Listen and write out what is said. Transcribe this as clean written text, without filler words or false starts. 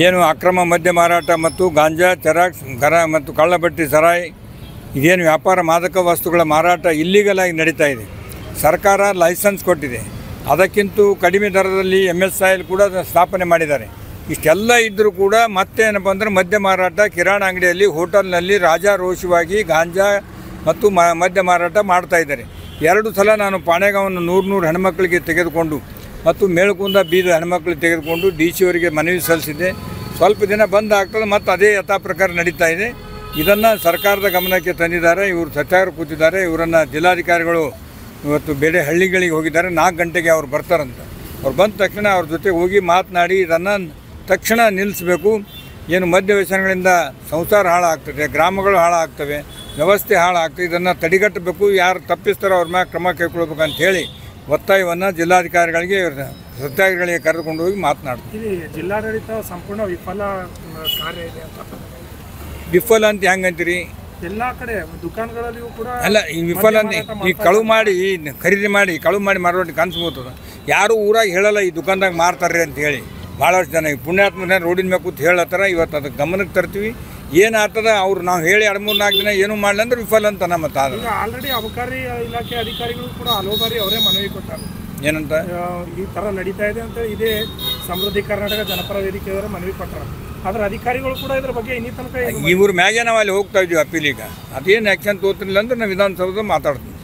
ಏನು ಅಕ್ರಮ ಮದ್ಯ ಮಾರಾಟ ಮತ್ತು ಗಾಂಜಾ ಚೆರಾಕ್ಸ್ ಮತ್ತು ಕಳ್ಳಬಟ್ಟಿ ಸರಾಯಿ ಇದೇನು ವ್ಯಾಪಾರ ಮಾದಕ ವಸ್ತುಗಳ ಮಾರಾಟ ಇಲ್ಲಿಗಲ್ ಆಗಿ ನಡೀತಾ ಇದೆ. ಸರ್ಕಾರ ಲೈಸೆನ್ಸ್ ಕೊಟ್ಟಿದೆ. ಅದಕ್ಕಿಂತ ಕಡಿಮೆ ದರದಲ್ಲಿ MSIL ಕೂಡ ಸ್ಥಾಪನೆ ಮಾಡಿದ್ದಾರೆ. ಇಷ್ಟೆಲ್ಲ ಇದ್ದರೂ ಕೂಡ ಮತ್ತೇನಪ್ಪ ಅಂದರೆ ಮದ್ಯ ಮಾರಾಟ ಕಿರಾಣ ಅಂಗಡಿಯಲ್ಲಿ ಹೋಟೆಲ್ನಲ್ಲಿ ರಾಜಾರೋಷವಾಗಿ ಗಾಂಜಾ ಮತ್ತು ಮದ್ಯ ಮಾರಾಟ ಮಾಡ್ತಾಯಿದ್ದಾರೆ. 2 ಸಲ ನಾನು ಪಾಣೆಗಾವನ್ನು 100 ಹೆಣ್ಮಕ್ಳಿಗೆ ತೆಗೆದುಕೊಂಡು ಮತ್ತು ಮೇಳಕುಂದ ಬೀದ ಹೆಣ್ಮಕ್ಳಿಗೆ ತೆಗೆದುಕೊಂಡು DC ಅವರಿಗೆ ಮನವಿ ಸಲ್ಲಿಸಿದ್ದೆ. ಸ್ವಲ್ಪ ದಿನ ಬಂದ್ ಆಗ್ತದೆ, ಮತ್ತು ಅದೇ ಯಥಾ ಪ್ರಕಾರ ನಡೀತಾ ಇದೆ. ಇದನ್ನು ಸರ್ಕಾರದ ಗಮನಕ್ಕೆ ತಂದಿದ್ದಾರೆ. ಇವರು ಸಚಿವರು ಕೂತಿದ್ದಾರೆ. ಇವರನ್ನು ಜಿಲ್ಲಾಧಿಕಾರಿಗಳು ಇವತ್ತು ಬೇರೆ ಹಳ್ಳಿಗಳಿಗೆ ಹೋಗಿದ್ದಾರೆ. 4 ಗಂಟೆಗೆ ಅವ್ರು ಬರ್ತಾರಂತ. ಅವ್ರು ಬಂದ ತಕ್ಷಣ ಅವ್ರ ಜೊತೆ ಹೋಗಿ ಮಾತನಾಡಿ ಇದನ್ನು ತಕ್ಷಣ ನಿಲ್ಲಿಸಬೇಕು. ಏನು ಮದ್ಯ ವ್ಯಸನಗಳಿಂದ ಸಂಸಾರ ಹಾಳಾಗ್ತದೆ, ಗ್ರಾಮಗಳು ಹಾಳಾಗ್ತವೆ, ವ್ಯವಸ್ಥೆ ಹಾಳಾಗ್ತದೆ. ಇದನ್ನು ತಡೆಗಟ್ಟಬೇಕು. ಯಾರು ತಪ್ಪಿಸ್ತಾರೋ ಅವ್ರ ಮ್ಯಾಗ ಕ್ರಮ ಕೈಗೊಳ್ಬೇಕು ಅಂತ ಹೇಳಿ ಒತ್ತಾಯವನ್ನು ಜಿಲ್ಲಾಧಿಕಾರಿಗಳಿಗೆ ಸತ್ಯಾಗ್ರಹಿಗಳಿಗೆ ಕರೆದುಕೊಂಡು ಹೋಗಿ ಮಾತನಾಡ್ತೀವಿ. ಜಿಲ್ಲಾಡಳಿತ ಸಂಪೂರ್ಣ ವಿಫಲ ಕಾರ್ಯ ಇದೆ ಅಂತ. ವಿಫಲ ಅಂತ ಹೆಂಗಂತೀರಿ? ಎಲ್ಲ ಕಡೆ ದುಕಾನ್ಗಳಲ್ಲಿಯೂ ಕೂಡ ಅಲ್ಲ, ಈ ವಿಫಲ ಅಂತ ಈ ಕಳುವು ಮಾಡಿ ಖರೀದಿ ಮಾಡಿ ಕಳುವು ಮಾಡಿ ಮಾರೋದು ಕನ್ಸ್ಬೋತದ. ಯಾರು ಊರಾಗ ಹೇಳಲ್ಲ ಈ ದುಕಾನ್ದಾಗ ಮಾರ್ತಾರೆ ಅಂತ ಹೇಳಿ. ಭಾಳಷ್ಟು ಜನ ಈ ಪುಣ್ಯಾತ್ಮನ ರೋಡಿನ ಮೇಲೆ ಕೂತು ಹೇಳತ್ತಾರ. ಇವತ್ತು ಅದಕ್ಕೆ ಗಮನಕ್ಕೆ ತರ್ತೀವಿ. ಏನಾಗ್ತದ ಅವ್ರು ನಾವು ಹೇಳಿ 2-3-4 ದಿನ ಏನೂ ಮಾಡಲಿ ಅಂದ್ರೆ ವಿಫಲ ಅಂತ ನಮ್ಮ ತಾದ. ಆಲ್ರೆಡಿ ಅಬಕಾರಿ ಇಲಾಖೆ ಅಧಿಕಾರಿಗಳು ಕೂಡ ಹಲವು ಬಾರಿ ಅವರೇ ಮನವಿ ಕೊಟ್ಟಾರೆ. ಏನಂತ? ಈ ಥರ ನಡೀತಾ ಇದೆ ಅಂತ ಇದೇ ಸಮೃದ್ಧಿ ಕರ್ನಾಟಕ ಜನಪರ ವೇದಿಕೆಯವರ ಮನವಿ ಕೊಟ್ಟಾರೆ. ಆದರೆ ಅಧಿಕಾರಿಗಳು ಕೂಡ ಇದ್ರ ಬಗ್ಗೆ ಇನ್ನೂ ತನಕ ಇವ್ರ ಮ್ಯಾಗೆ ನಾವು ಅಲ್ಲಿ ಹೋಗ್ತಾ ಇದ್ದೀವಿ ಅಪೀಲಿಗೆ. ಅದೇನು ಆ್ಯಕ್ಷನ್ ತೋತಿಲ್ಲ ಅಂದ್ರೆ ನಾವು ವಿಧಾನಸೌಧ ಮಾತಾಡ್ತೀವಿ.